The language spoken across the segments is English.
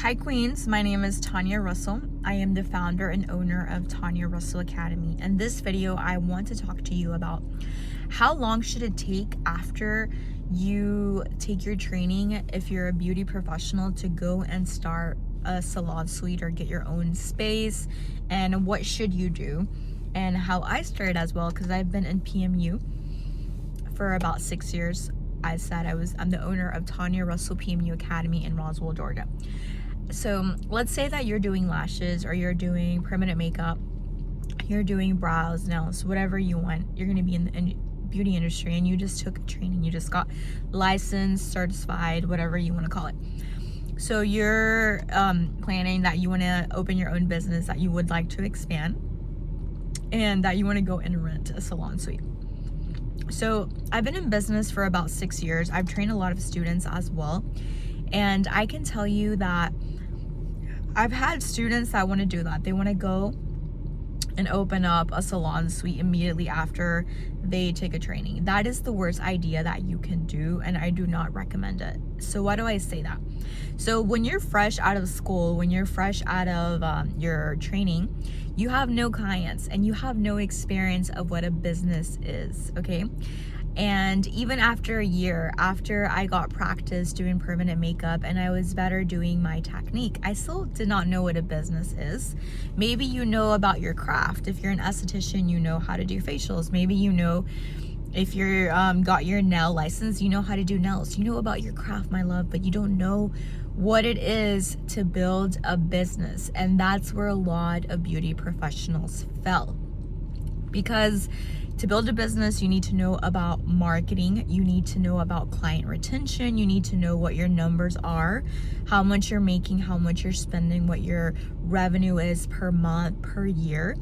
Hi Queens, my name is Tanya Russell. I am the founder and owner of Tanya Russell Academy. In this video, I want to talk to you about how long should it take after you take your training, if you're a beauty professional, to go and start a salon suite or get your own space, and what should you do, and how I started as well, because I've been in PMU for about 6 years. I'm the owner of Tanya Russell PMU Academy in Roswell, Georgia. So let's say that you're doing lashes, or you're doing permanent makeup, you're doing brows, nails, whatever you want. You're going to be in the beauty industry, and you just took training. You just got licensed, certified, whatever you want to call it. So you're planning that you want to open your own business, that you would like to expand, and that you want to go and rent a salon suite. So I've been in business for about 6 years. I've trained a lot of students as well. And I can tell you that I've had students that want to do that. They want to go and open up a salon suite immediately after they take a training. That is the worst idea that you can do, and I do not recommend it. So why do I say that? So when you're fresh out of school, when you're fresh out of your training, you have no clients and you have no experience of what a business is, okay? And even after a year, after I got practice doing permanent makeup and I was better doing my technique, I still did not know what a business is. Maybe you know about your craft. If you're an esthetician, you know how to do facials. Maybe you know, if you're got your nail license, you know how to do nails. You know about your craft, my love, but you don't know what it is to build a business. And that's where a lot of beauty professionals fell. Because to build a business, you need to know about marketing, you need to know about client retention, you need to know what your numbers are, how much you're making, how much you're spending, what your revenue is per month, per year.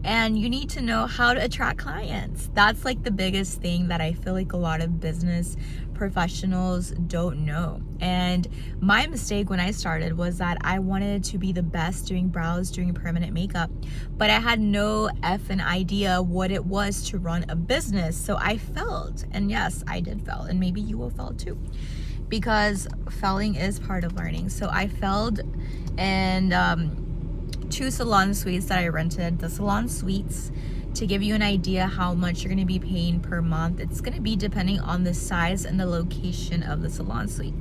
And you need to know how to attract clients. That's like the biggest thing that I feel like a lot of business professionals don't know. And my mistake when I started was that I wanted to be the best doing brows, doing permanent makeup, but I had no effing idea what it was to run a business. So I failed. And yes, I did fail. And maybe you will fail too, because failing is part of learning. So I failed, and 2 salon suites that I rented. The salon suites, to give you an idea how much you're going to be paying per month, it's going to be depending on the size and the location of the salon suite.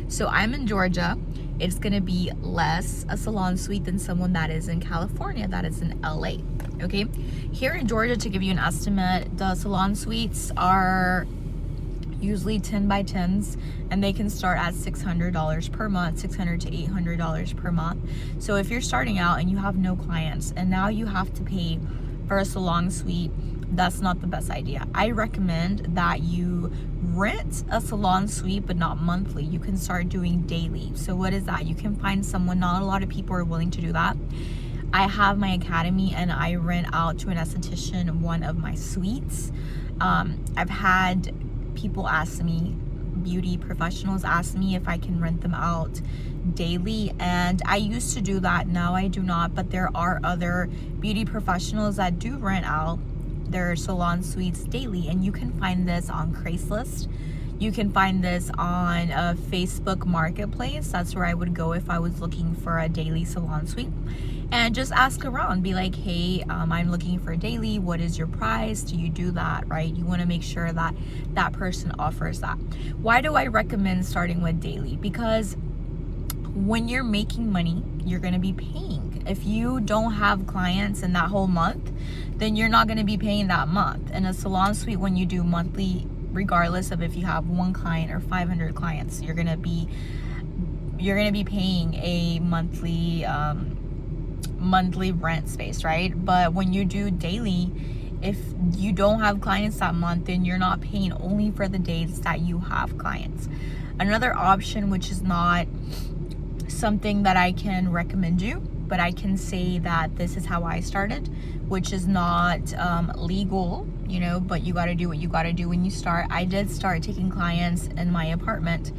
So I'm in Georgia. It's going to be less a salon suite than someone that is in California, that is in LA. Okay, here in Georgia, to give you an estimate, the salon suites are usually 10 by 10s, and they can start at $600 per month, $600 to $800 per month. So if you're starting out and you have no clients, and now you have to pay for a salon suite, that's not the best idea. I recommend that you rent a salon suite, but not monthly. You can start doing daily. So what is that? You can find someone, not a lot of people are willing to do that. I have my academy, and I rent out to an esthetician one of my suites. I've had people ask me, beauty professionals ask me, if I can rent them out daily, and I used to do that. Now I do not, but there are other beauty professionals that do rent out their salon suites daily, and you can find this on Craigslist. You can find this on a Facebook marketplace. That's where I would go if I was looking for a daily salon suite. And just ask around, be like, hey, I'm looking for a daily. What is your price? Do you do that, right? You want to make sure that that person offers that. Why do I recommend starting with daily? Because when you're making money, you're going to be paying. If you don't have clients in that whole month, then you're not going to be paying that month. In a salon suite, when you do monthly, regardless of if you have 1 client or 500 clients, you're going to be paying a monthly rent space, right? But when you do daily, if you don't have clients that month, then you're not paying only for the days that you have clients. Another option, which is not something that I can recommend you, but I can say that this is how I started, which is not legal, you know, but you got to do what you got to do when you start. I did start taking clients in my apartment,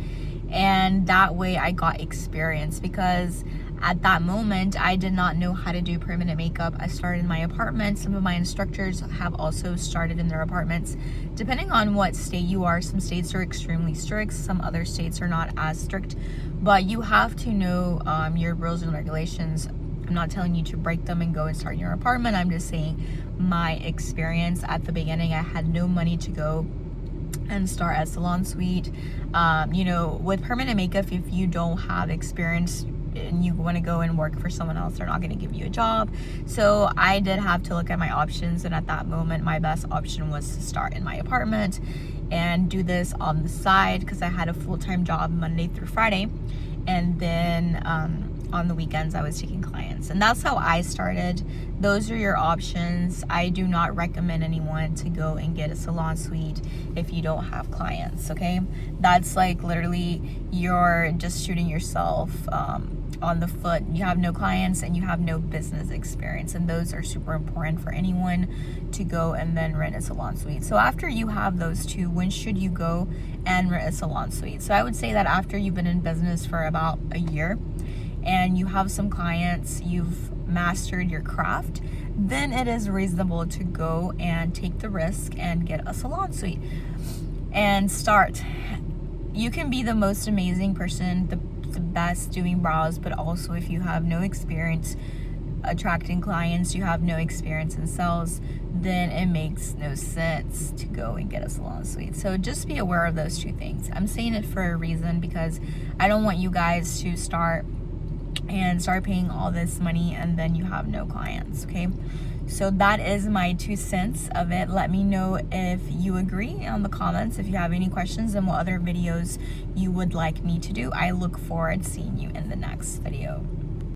and that way I got experience, because At that moment, I did not know how to do permanent makeup. I started in my apartment. Some of my instructors have also started in their apartments. Depending on what state you are, some states are extremely strict, some other states are not as strict, but you have to know your rules and regulations. I'm not telling you to break them and go and start in your apartment. I'm just saying my experience at the beginning. I had no money to go and start a salon suite. You know, with permanent makeup, if you don't have experience and you want to go and work for someone else, they're not going to give you a job. So I did have to look at my options, and at that moment my best option was to start in my apartment and do this on the side, because I had a full-time job Monday through Friday, and then on the weekends I was taking clients, and that's how I started. Those are your options. I do not recommend anyone to go and get a salon suite if you don't have clients, okay? That's like literally you're just shooting yourself on the foot. You have no clients and you have no business experience, and those are super important for anyone to go and then rent a salon suite. So after you have those two, when should you go and rent a salon suite? So I would say that after you've been in business for about a year and you have some clients, you've mastered your craft, then it is reasonable to go and take the risk and get a salon suite and start. You can be the most amazing person, the best doing brows, but also if you have no experience attracting clients, you have no experience in sales, then it makes no sense to go and get a salon suite. So just be aware of those two things. I'm saying it for a reason, because I don't want you guys to start paying all this money and then you have no clients, okay? So that is my 2 cents of it. Let me know if you agree on the comments, if you have any questions, and what other videos you would like me to do. I look forward to seeing you in the next video.